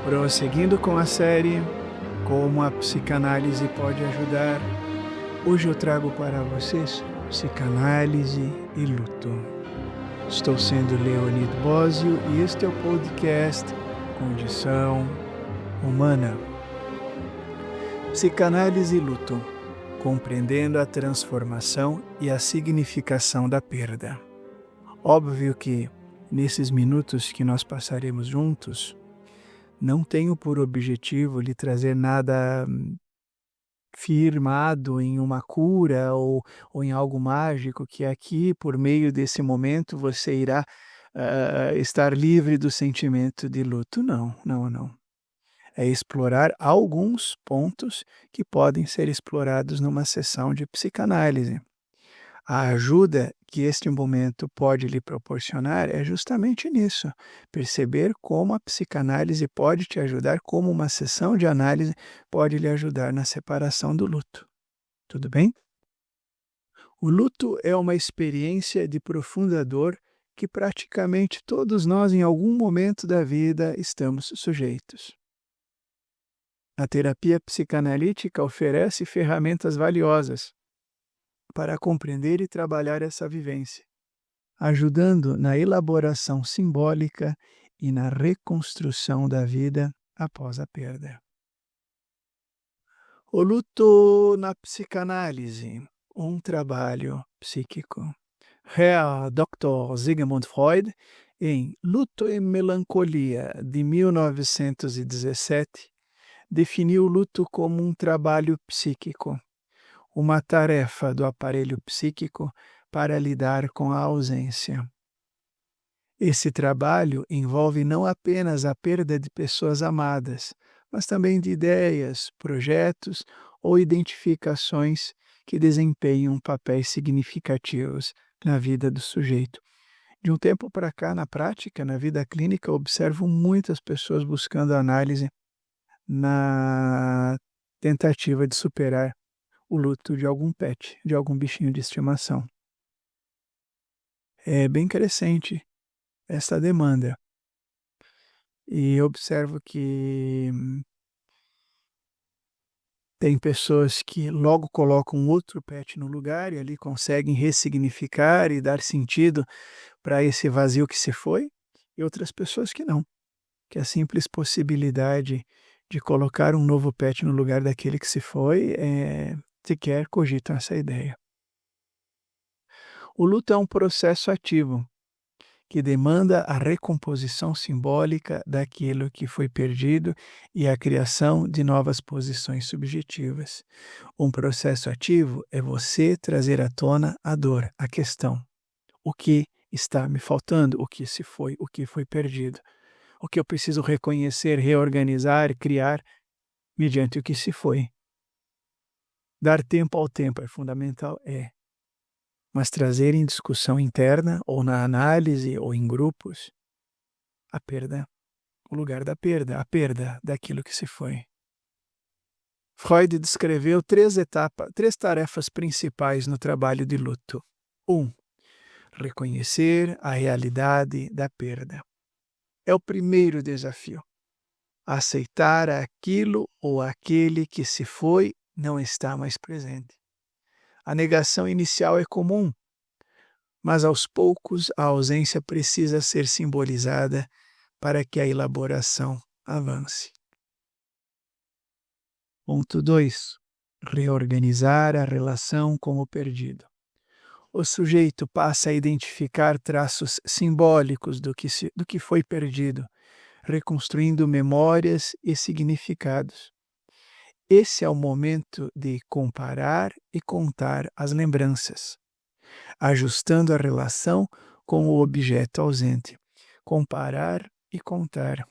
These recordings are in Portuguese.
Prosseguindo com a série Como a Psicanálise Pode Ajudar, hoje eu trago para vocês Psicanálise e Luto. Estou sendo Leonid Bosio e este é o podcast Condição Humana. Psicanálise e Luto, compreendendo a transformação e a significação da perda. Óbvio que, nesses minutos que nós passaremos juntos, não tenho por objetivo lhe trazer nada firmado em uma cura ou em algo mágico que aqui, por meio desse momento, você irá estar livre do sentimento de luto. Não. É explorar alguns pontos que podem ser explorados numa sessão de psicanálise. A ajuda que este momento pode lhe proporcionar é justamente nisso, perceber como a psicanálise pode te ajudar, como uma sessão de análise pode lhe ajudar na separação do luto. Tudo bem? O luto é uma experiência de profunda dor que praticamente todos nós, em algum momento da vida, estamos sujeitos. A terapia psicanalítica oferece ferramentas valiosas para compreender e trabalhar essa vivência, ajudando na elaboração simbólica e na reconstrução da vida após a perda. O luto na psicanálise, um trabalho psíquico. Herr Dr. Sigmund Freud, em Luto e Melancolia, de 1917, definiu o luto como um trabalho psíquico, uma tarefa do aparelho psíquico para lidar com a ausência. Esse trabalho envolve não apenas a perda de pessoas amadas, mas também de ideias, projetos ou identificações que desempenham papéis significativos na vida do sujeito. De um tempo para cá, na prática, na vida clínica, observo muitas pessoas buscando análise na tentativa de superar o luto de algum pet, de algum bichinho de estimação. É bem crescente essa demanda. E observo que tem pessoas que logo colocam outro pet no lugar e ali conseguem ressignificar e dar sentido para esse vazio que se foi, e outras pessoas que não, que a simples possibilidade de colocar um novo pet no lugar daquele que se foi sequer cogitam essa ideia. O luto é um processo ativo que demanda a recomposição simbólica daquilo que foi perdido e a criação de novas posições subjetivas. Um processo ativo é você trazer à tona a dor, a questão. O que está me faltando? O que se foi? O que foi perdido? O que eu preciso reconhecer, reorganizar, criar mediante o que se foi? Dar tempo ao tempo é fundamental? É. Mas trazer em discussão interna, ou na análise, ou em grupos, a perda, o lugar da perda, a perda daquilo que se foi. Freud descreveu três tarefas principais no trabalho de luto. 1. Reconhecer a realidade da perda. É o primeiro desafio. Aceitar aquilo ou aquele que se foi não está mais presente. A negação inicial é comum, mas aos poucos a ausência precisa ser simbolizada para que a elaboração avance. Ponto 2. Reorganizar a relação com o perdido. O sujeito passa a identificar traços simbólicos do que foi perdido, reconstruindo memórias e significados. Esse é o momento de comparar e contar as lembranças, ajustando a relação com o objeto ausente. Comparar e contar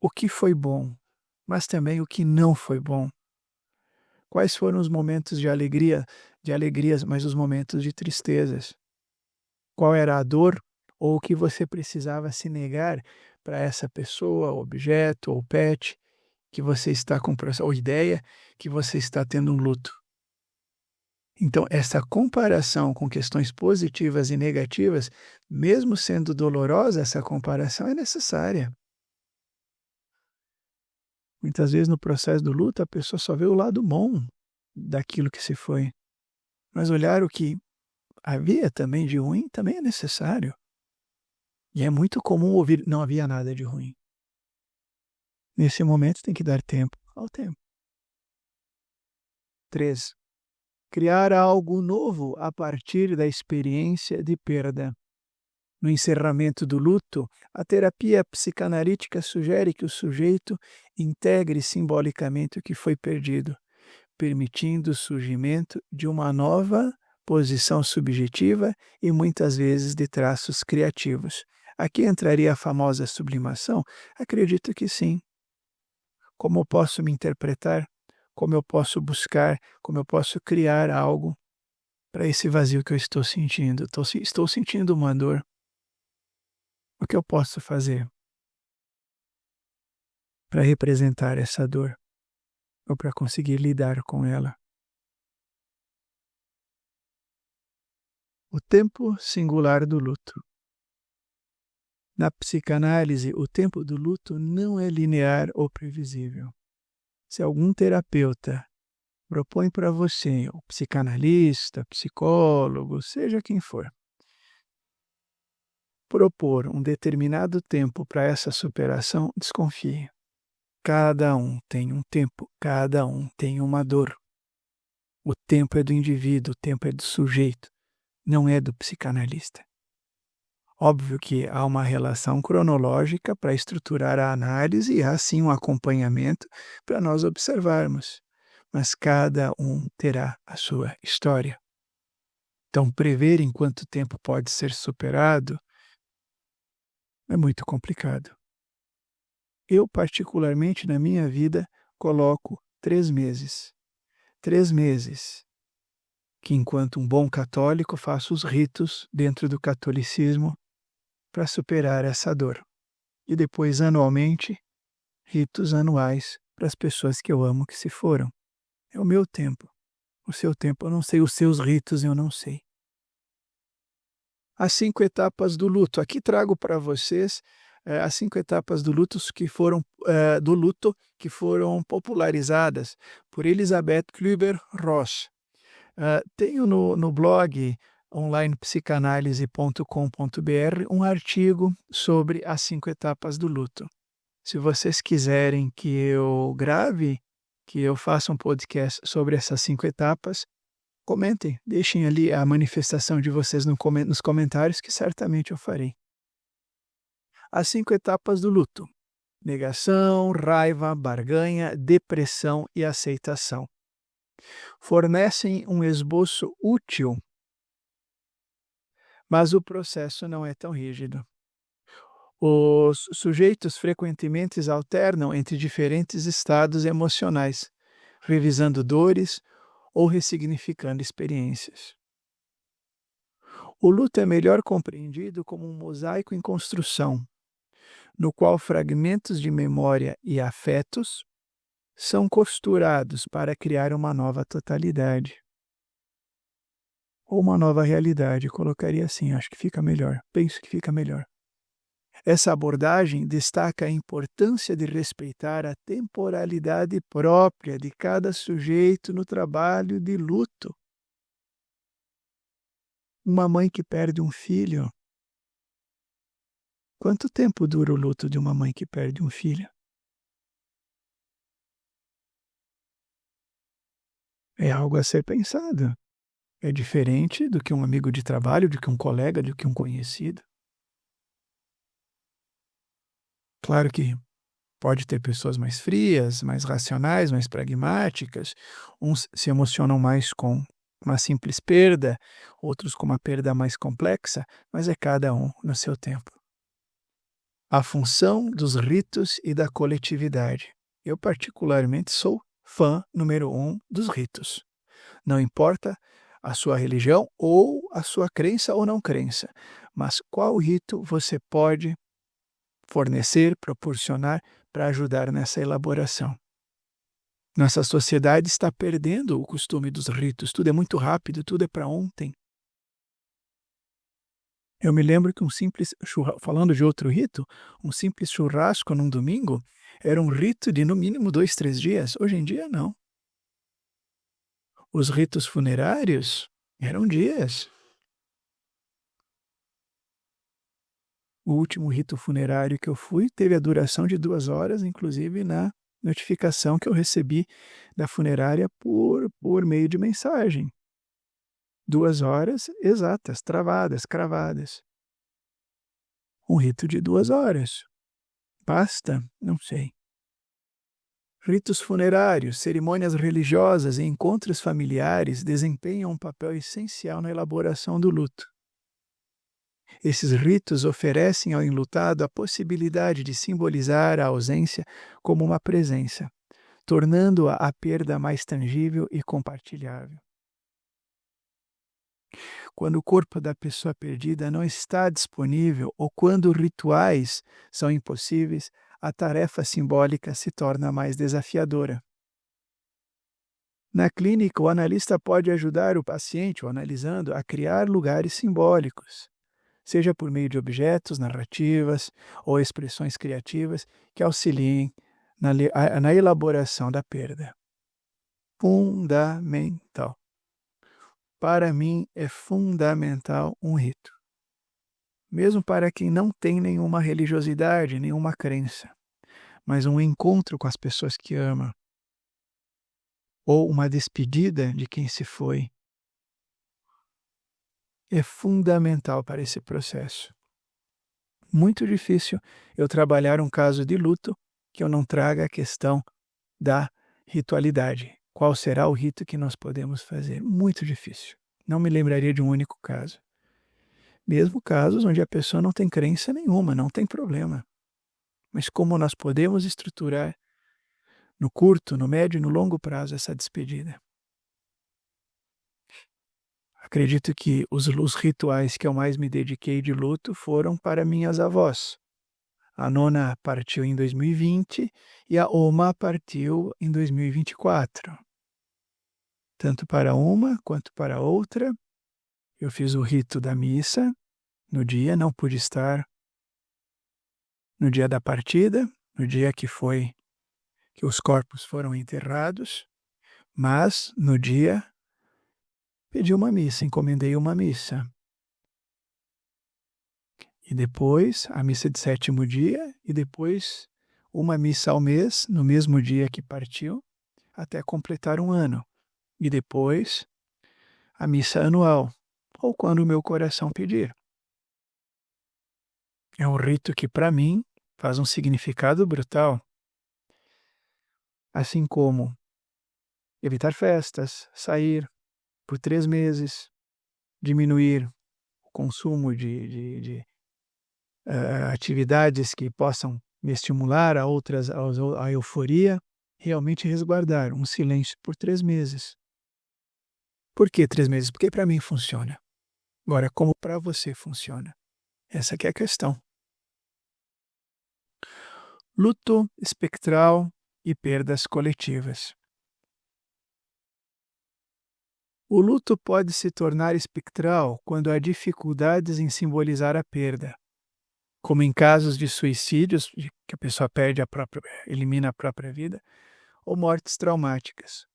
o que foi bom, mas também o que não foi bom. Quais foram os momentos de alegrias, mas os momentos de tristezas? Qual era a dor ou o que você precisava se negar para essa pessoa, objeto ou pet que você está com, ou ideia que você está tendo um luto? Então, essa comparação com questões positivas e negativas, mesmo sendo dolorosa, essa comparação é necessária. Muitas vezes no processo do luto a pessoa só vê o lado bom daquilo que se foi, mas olhar o que havia também de ruim também é necessário. E é muito comum ouvir: "Não havia nada de ruim". Nesse momento tem que dar tempo ao tempo. 3. Criar algo novo a partir da experiência de perda. No encerramento do luto, a terapia psicanalítica sugere que o sujeito integre simbolicamente o que foi perdido, permitindo o surgimento de uma nova posição subjetiva e muitas vezes de traços criativos. Aqui entraria a famosa sublimação? Acredito que sim. Como eu posso me interpretar? Como eu posso buscar? Como eu posso criar algo para esse vazio que eu estou sentindo? Estou sentindo uma dor. O que eu posso fazer para representar essa dor ou para conseguir lidar com ela? O tempo singular do luto. Na psicanálise, o tempo do luto não é linear ou previsível. Se algum terapeuta propõe para você, ou psicanalista, psicólogo, seja quem for, propor um determinado tempo para essa superação, desconfie. Cada um tem um tempo, cada um tem uma dor. O tempo é do indivíduo, o tempo é do sujeito, não é do psicanalista. Óbvio que há uma relação cronológica para estruturar a análise e há sim um acompanhamento para nós observarmos, mas cada um terá a sua história. Então, prever em quanto tempo pode ser superado é muito complicado. Eu, particularmente na minha vida, coloco 3 meses. 3 meses que, enquanto um bom católico, faço os ritos dentro do catolicismo para superar essa dor. E depois, anualmente, ritos anuais para as pessoas que eu amo que se foram. É o meu tempo. O seu tempo eu não sei, os seus ritos eu não sei. As 5 etapas do luto. Aqui trago para vocês as 5 etapas do luto que foram popularizadas por Elizabeth Kübler-Ross. Tenho no blog onlinepsicanalise.com.br um artigo sobre as 5 etapas do luto. Se vocês quiserem que eu grave, que eu faça um podcast sobre essas 5 etapas, comentem, deixem ali a manifestação de vocês nos comentários que certamente eu farei. As 5 etapas do luto: negação, raiva, barganha, depressão e aceitação. Fornecem um esboço útil, mas o processo não é tão rígido. Os sujeitos frequentemente alternam entre diferentes estados emocionais, revisando dores ou ressignificando experiências. O luto é melhor compreendido como um mosaico em construção, no qual fragmentos de memória e afetos são costurados para criar uma nova totalidade. Ou uma nova realidade, colocaria assim, acho que fica melhor, penso que fica melhor. Essa abordagem destaca a importância de respeitar a temporalidade própria de cada sujeito no trabalho de luto. Uma mãe que perde um filho. Quanto tempo dura o luto de uma mãe que perde um filho? É algo a ser pensado. É diferente do que um amigo de trabalho, do que um colega, do que um conhecido. Claro que pode ter pessoas mais frias, mais racionais, mais pragmáticas. Uns se emocionam mais com uma simples perda, outros com uma perda mais complexa, mas é cada um no seu tempo. A função dos ritos e da coletividade. Eu, particularmente, sou fã número 1 dos ritos. Não importa a sua religião ou a sua crença ou não crença, mas qual rito você pode fornecer, proporcionar para ajudar nessa elaboração. Nossa sociedade está perdendo o costume dos ritos, tudo é muito rápido, tudo é para ontem. Eu me lembro que falando de outro rito, um simples churrasco num domingo Era um rito de no mínimo 2, 3 dias. Hoje em dia, não. Os ritos funerários eram dias. O último rito funerário que eu fui teve a duração de 2 horas, inclusive na notificação que eu recebi da funerária por meio de mensagem. 2 horas exatas, travadas, cravadas. Um rito de 2 horas. Basta? Não sei. Ritos funerários, cerimônias religiosas e encontros familiares desempenham um papel essencial na elaboração do luto. Esses ritos oferecem ao enlutado a possibilidade de simbolizar a ausência como uma presença, tornando a perda mais tangível e compartilhável. Quando o corpo da pessoa perdida não está disponível ou quando rituais são impossíveis, a tarefa simbólica se torna mais desafiadora. Na clínica, o analista pode ajudar o paciente, o analisando, a criar lugares simbólicos, seja por meio de objetos, narrativas ou expressões criativas que auxiliem na elaboração da perda. Fundamental. Para mim, é fundamental um rito. Mesmo para quem não tem nenhuma religiosidade, nenhuma crença, mas um encontro com as pessoas que ama, ou uma despedida de quem se foi, é fundamental para esse processo. Muito difícil eu trabalhar um caso de luto que eu não traga a questão da ritualidade. Qual será o rito que nós podemos fazer? Muito difícil. Não me lembraria de um único caso. Mesmo casos onde a pessoa não tem crença nenhuma, não tem problema. Mas como nós podemos estruturar no curto, no médio e no longo prazo essa despedida? Acredito que os rituais que eu mais me dediquei de luto foram para minhas avós. A nona partiu em 2020 e a Oma partiu em 2024. Tanto para uma quanto para outra, eu fiz o rito da missa no dia, não pude estar no dia da partida, no dia que os corpos foram enterrados, mas no dia pedi uma missa, encomendei uma missa. E depois a missa de 7º dia e depois uma missa ao mês, no mesmo dia que partiu, até completar 1 ano. E depois a missa anual, ou quando o meu coração pedir. É um rito que para mim faz um significado brutal. Assim como evitar festas, sair por 3 meses, diminuir o consumo de atividades que possam me estimular a euforia, realmente resguardar um silêncio por 3 meses. Por que 3 meses? Porque para mim funciona. Agora, como para você funciona? Essa que é a questão. Luto espectral e perdas coletivas. O luto pode se tornar espectral quando há dificuldades em simbolizar a perda, como em casos de suicídios, que a pessoa elimina a própria vida, ou mortes traumáticas.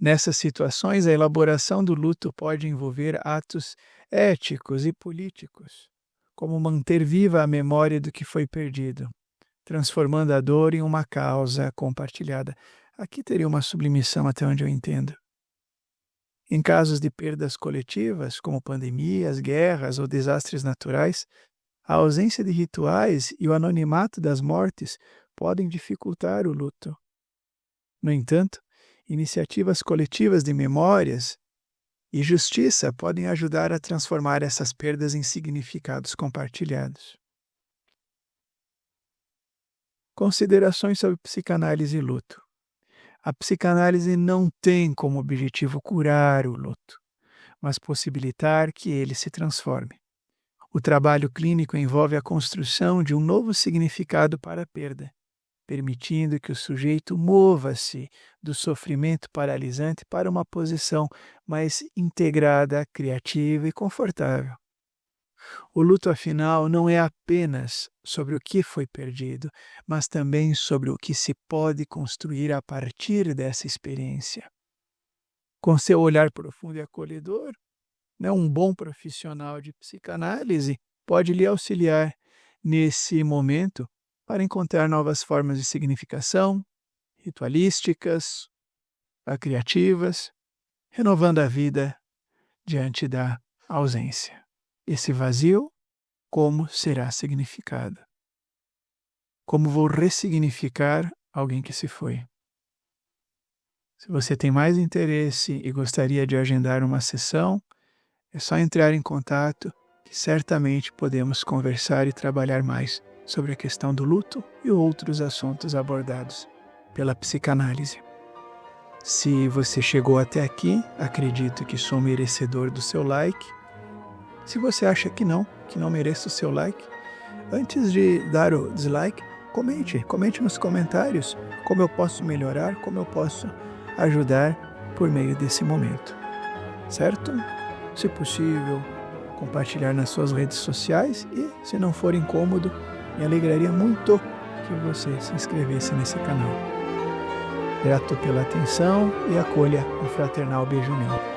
Nessas situações, a elaboração do luto pode envolver atos éticos e políticos, como manter viva a memória do que foi perdido, transformando a dor em uma causa compartilhada. Aqui teria uma sublimissão até onde eu entendo. Em casos de perdas coletivas, como pandemias, guerras ou desastres naturais, a ausência de rituais e o anonimato das mortes podem dificultar o luto. No entanto, iniciativas coletivas de memórias e justiça podem ajudar a transformar essas perdas em significados compartilhados. Considerações sobre psicanálise e luto. A psicanálise não tem como objetivo curar o luto, mas possibilitar que ele se transforme. O trabalho clínico envolve a construção de um novo significado para a perda, permitindo que o sujeito mova-se do sofrimento paralisante para uma posição mais integrada, criativa e confortável. O luto, afinal, não é apenas sobre o que foi perdido, mas também sobre o que se pode construir a partir dessa experiência. Com seu olhar profundo e acolhedor, né, um bom profissional de psicanálise pode lhe auxiliar nesse momento para encontrar novas formas de significação, ritualísticas, criativas, renovando a vida diante da ausência. Esse vazio, como será significado? Como vou ressignificar alguém que se foi? Se você tem mais interesse e gostaria de agendar uma sessão, é só entrar em contato que certamente podemos conversar e trabalhar mais sobre a questão do luto e outros assuntos abordados pela psicanálise. Se você chegou até aqui, acredito que sou merecedor do seu like. Se você acha que não mereço o seu like, antes de dar o dislike, comente nos comentários como eu posso melhorar, como eu posso ajudar por meio desse momento, certo? Se possível, compartilhar nas suas redes sociais e, se não for incômodo, me alegraria muito que você se inscrevesse nesse canal. Grato pela atenção e acolha um fraternal beijo meu.